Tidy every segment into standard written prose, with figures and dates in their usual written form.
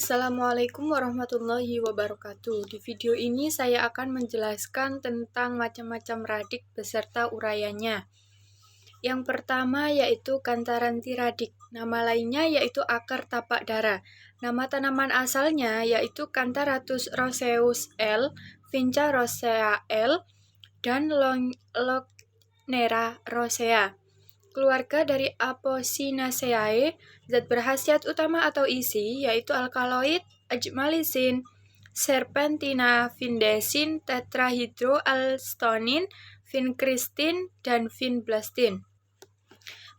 Assalamualaikum warahmatullahi wabarakatuh. Di video ini saya akan menjelaskan tentang macam-macam radik beserta uraiannya. Yang pertama yaitu Cantharanthi radik. Nama lainnya yaitu akar tapak dara. Nama tanaman asalnya yaitu Cantharatus roseus L, Vinca rosea L, dan Lognera rosea. Keluarga dari Apocynaceae, zat berkhasiat utama atau isi yaitu alkaloid, ajmalisin, serpentina, vindesin, tetrahydroalstonin, vincristin, dan vinblastin.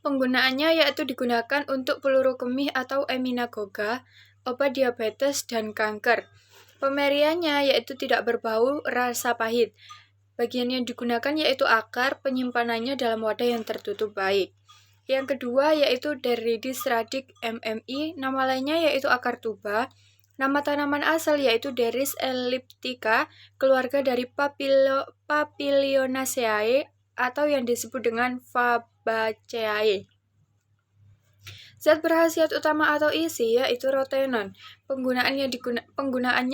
Penggunaannya yaitu digunakan untuk peluru kemih atau eminagoga, obat diabetes, dan kanker. Pemeriannya yaitu tidak berbau, rasa pahit. Bagian yang digunakan yaitu akar, penyimpanannya dalam wadah yang tertutup baik. Yang kedua yaitu Derridis radik MMI, nama lainnya yaitu akar tuba. Nama tanaman asal yaitu Derris elliptica, keluarga dari Papilionaceae atau yang disebut dengan Fabaceae. Zat berkhasiat utama atau isi yaitu rotenon. Penggunaannya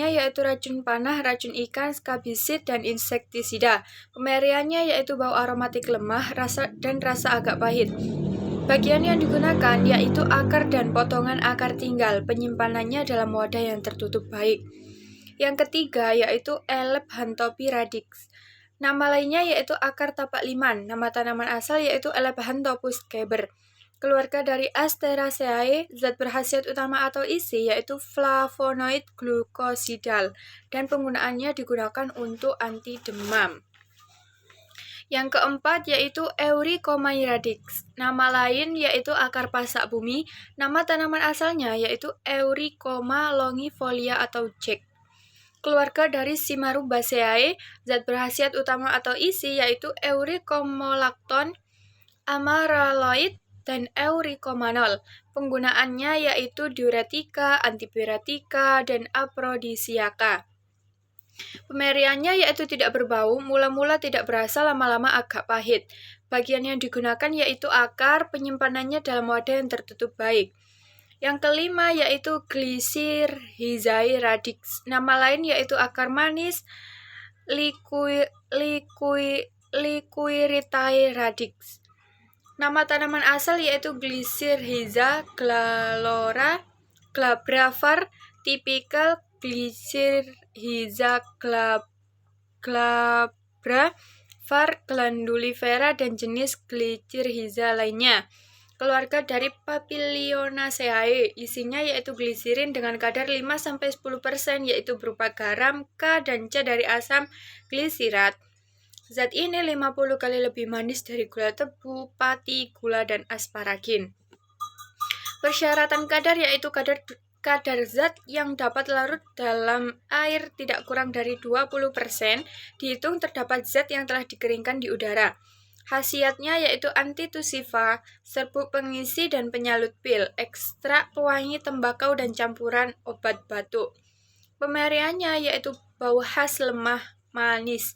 yaitu racun panah, racun ikan, skabisid, dan insektisida. Pemeriannya yaitu bau aromatik lemah, rasa agak pahit. Bagian yang digunakan yaitu akar dan potongan akar tinggal. Penyimpanannya dalam wadah yang tertutup baik. Yang ketiga yaitu Elephanthopy radix. Nama lainnya yaitu akar tapak liman. Nama tanaman asal yaitu Elephanthopus Geber. Keluarga dari Asteraceae, zat berkhasiat utama atau isi yaitu flavonoid glukosidal dan penggunaannya digunakan untuk anti demam. Yang keempat yaitu Euricomai radix. Nama lain yaitu akar pasak bumi. Nama tanaman asalnya yaitu Euricoma longifolia atau Jack. Keluarga dari Cimarubaceae, zat berkhasiat utama atau isi yaitu Euricomolacton, amaraloid, dan euricomanol. Penggunaannya yaitu diuretika, antipiretika, dan aprodisiaka. Pemeriannya yaitu tidak berbau, mula-mula tidak berasa, lama-lama agak pahit. Bagian yang digunakan yaitu akar, penyimpanannya dalam wadah yang tertutup baik. Yang kelima yaitu Glycyrrhizae radix. Nama lain yaitu akar manis, Liquiritae radix. Nama tanaman asal yaitu Glycyrrhiza glabra var, tipikal Glycyrrhiza glabra var glandulifera, dan jenis Glycyrrhiza lainnya. Keluarga dari Papilionaceae, isinya yaitu gliserin dengan kadar 5-10% yaitu berupa garam, K, dan C dari asam glisirat. Zat ini 50 kali lebih manis dari gula tebu, pati, gula, dan asparagin. Persyaratan kadar yaitu kadar zat yang dapat larut dalam air tidak kurang dari 20%, dihitung terdapat zat yang telah dikeringkan di udara. Khasiatnya yaitu antitusiva, serbuk pengisi dan penyalut pil, ekstrak pewangi tembakau, dan campuran obat batuk. Pemeriannya yaitu bau khas lemah manis.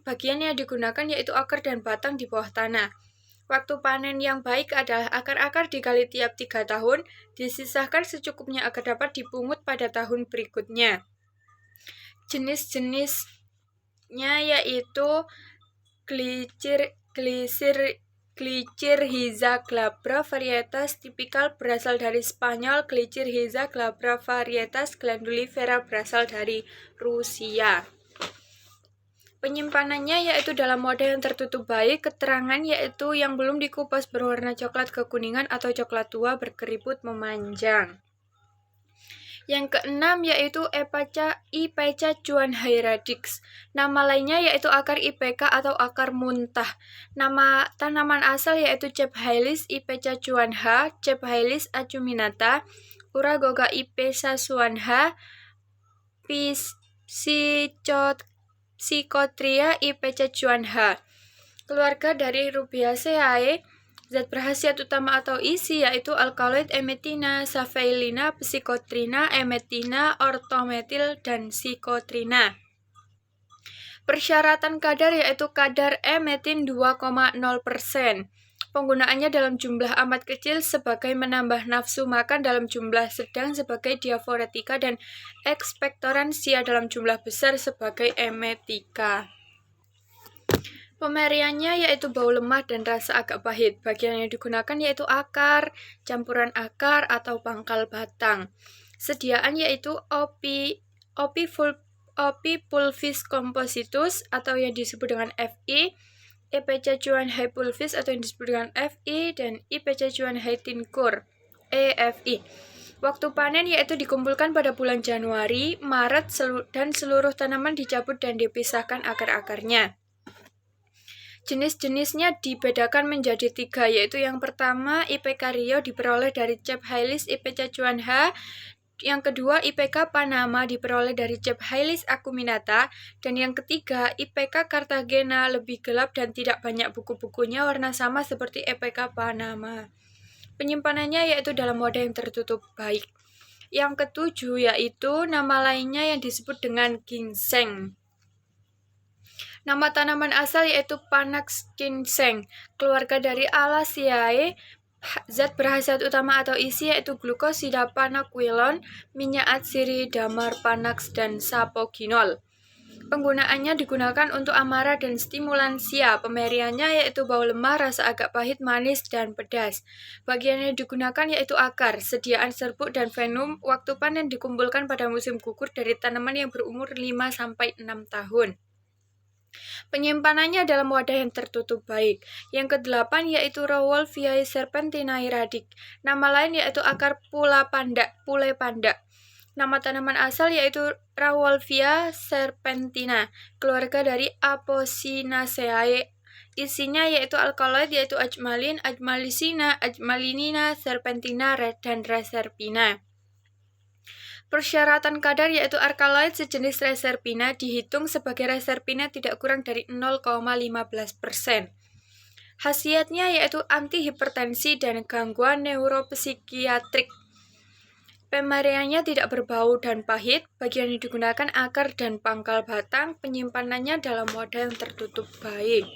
Bagian yang digunakan yaitu akar dan batang di bawah tanah. Waktu panen yang baik adalah akar-akar digali tiap 3 tahun, disisahkan secukupnya agar dapat dipungut pada tahun berikutnya. Jenis-jenisnya yaitu Glycyrrhiza glabra varietas tipikal berasal dari Spanyol, Glycyrrhiza glabra varietas glandulifera berasal dari Rusia. Penyimpanannya yaitu dalam wadah yang tertutup baik. Keterangan yaitu yang belum dikupas berwarna coklat kekuningan atau coklat tua berkeriput memanjang. Yang keenam yaitu Ipeca Chuanhai radix. Nama lainnya yaitu akar IPK atau akar muntah. Nama tanaman asal yaitu Cephaelis Ipeca Chuanha, Cephaelis acuminata, Uragoga Ipeca Chuanha, Psychotria Ipeca Chuanha. Keluarga dari Rubiaceae, zat berkhasiat utama atau isi yaitu alkaloid emetina, sapheilina, psikotrina, emetina, ortometil, dan psikotrina. Persyaratan kadar yaitu kadar emetin 2,0%. Penggunaannya dalam jumlah amat kecil sebagai menambah nafsu makan dalam jumlah sedang sebagai diuretika dan ekspektoransia dalam jumlah besar sebagai emetika. Pemeriannya yaitu bau lemah dan rasa agak pahit. Bagian yang digunakan yaitu akar, campuran akar atau pangkal batang. Sediaan yaitu Opi pulvis compositus atau yang disebut dengan Fi, IPC Chuanhai pulvis atau yang disebut dengan Fi, dan IPC Chuanhai tinkur EFI. Waktu panen yaitu dikumpulkan pada bulan Januari, Maret dan seluruh tanaman dicabut dan dipisahkan akar-akarnya. Jenis-jenisnya dibedakan menjadi 3, yaitu yang pertama IPK Rio diperoleh dari Cephailis IPC Chuanha, yang kedua IPK Panama diperoleh dari Cephailis acuminata, dan yang ketiga IPK Cartagena lebih gelap dan tidak banyak buku-bukunya, warna sama seperti IPK Panama. Penyimpanannya yaitu dalam wadah yang tertutup baik. Yang ketujuh yaitu nama lainnya yang disebut dengan ginseng. Nama tanaman asal yaitu Panax ginseng, keluarga dari Alaceae. Zat berkhasiat utama atau isi yaitu glukosida panaquilon, minyak atsiri, damar panax, dan sapoginol. Penggunaannya digunakan untuk amara dan stimulansia. Pemeriannya yaitu bau lemah, rasa agak pahit, manis, dan pedas. Bagian yang digunakan yaitu akar, sediaan serbuk, dan venum. Waktu panen dikumpulkan pada musim gugur dari tanaman yang berumur 5-6 tahun. Penyimpanannya dalam wadah yang tertutup baik. Yang ke-8 yaitu Rauwolfiae serpentinae radic. Nama lain yaitu akar pule panda. Nama tanaman asal yaitu Rauwolfia serpentina, keluarga dari Apocynaceae. Isinya yaitu alkaloid yaitu ajmalin, ajmalicina, ajmalinina, serpentina, dan reserpina. Persyaratan kadar yaitu alkaloid sejenis reserpina dihitung sebagai reserpina tidak kurang dari 0,15%. Khasiatnya yaitu antihipertensi dan gangguan neuropsikiatrik. Pemeriannya tidak berbau dan pahit. Bagian yang digunakan akar dan pangkal batang. Penyimpanannya dalam wadah yang tertutup baik.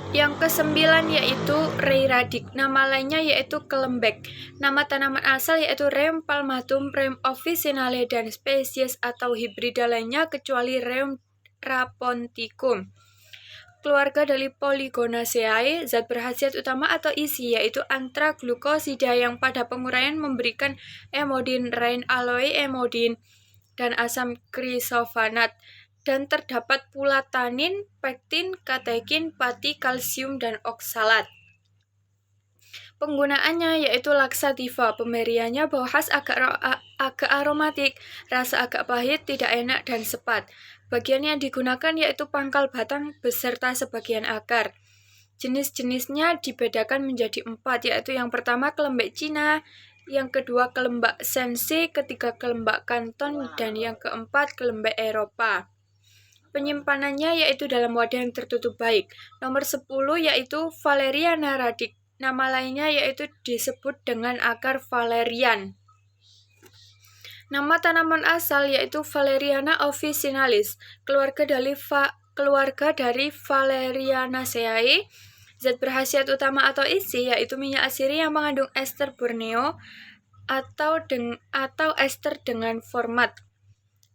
Yang ke-9 yaitu Rei radic. Nama lainnya yaitu kelembek. Nama tanaman asal yaitu Rheum palmatum, Rheum officinale, dan spesies atau hibrida lainnya kecuali Rheum raponticum. Keluarga dari Polygonaceae. Zat berkhasiat utama atau isi yaitu antraglukosida yang pada penguraian memberikan emodin, rein aloe emodin, dan asam krisofanat. Dan terdapat pula tanin, pektin, katekin, pati, kalsium, dan oksalat. Penggunaannya yaitu laksativa. Pemeriannya bau khas agak aromatik, rasa agak pahit, tidak enak, dan sepat. Bagian yang digunakan yaitu pangkal batang beserta sebagian akar. Jenis-jenisnya dibedakan menjadi 4, yaitu yang pertama kelembek Cina, yang kedua kelembak Sensei, ketiga kelembak Kanton, dan yang keempat kelembek Eropa. Penyimpanannya yaitu dalam wadah yang tertutup baik. Nomor 10 yaitu Valeriana radic. Nama lainnya yaitu disebut dengan akar valerian. Nama tanaman asal yaitu Valeriana officinalis, keluarga dari Valerianaceae. Zat berkhasiat utama atau isi yaitu minyak atsiri yang mengandung ester Borneo atau ester dengan format.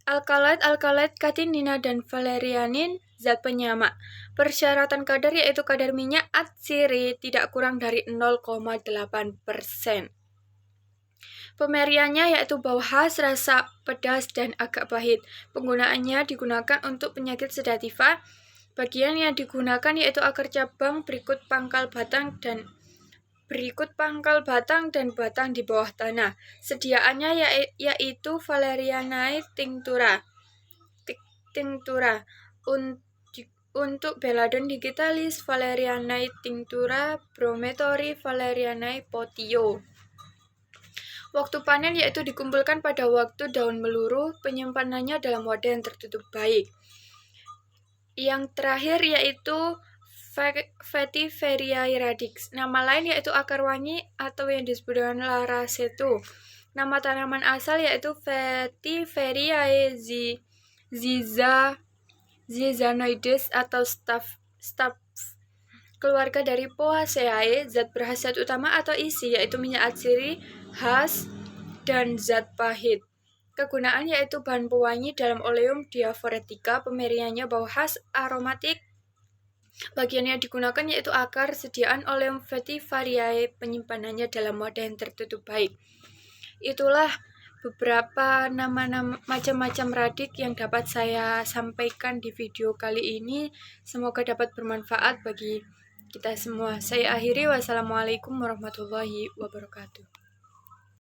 Alkaloid, katinina, dan valerianin, zat penyama. Persyaratan kadar yaitu kadar minyak atsiri tidak kurang dari 0,8%. Pemeriannya yaitu bau khas, rasa pedas, dan agak pahit. Penggunaannya digunakan untuk penyakit sedativa. Bagian yang digunakan yaitu akar cabang, berikut pangkal batang dan batang di bawah tanah. Sediaannya yaitu Valerianae tinctura. Untuk Belladon digitalis, Valerianae tinctura, Brometori, Valerianae potio. Waktu panen yaitu dikumpulkan pada waktu daun meluruh. Penyimpanannya dalam wadah yang tertutup baik. Yang terakhir yaitu Vetiveriae radix. Nama lain yaitu akar wangi atau yang disebut dengan laracetu. Nama tanaman asal yaitu Vetiveriae zizanoides atau staff. keluarga dari Poaceae, zat berkhasiat utama atau isi yaitu minyak atsiri, khas, dan zat pahit. Kegunaan yaitu bahan pewangi dalam Oleum diaphoretica, pemberiannya bau khas aromatik. Bagian yang digunakan yaitu akar, sediaan Oleum vetivariae, penyimpanannya dalam wadah yang tertutup baik. Itulah beberapa nama-nama macam-macam radik yang dapat saya sampaikan di video kali ini. Semoga dapat bermanfaat bagi kita semua. Saya akhiri, wassalamualaikum warahmatullahi wabarakatuh.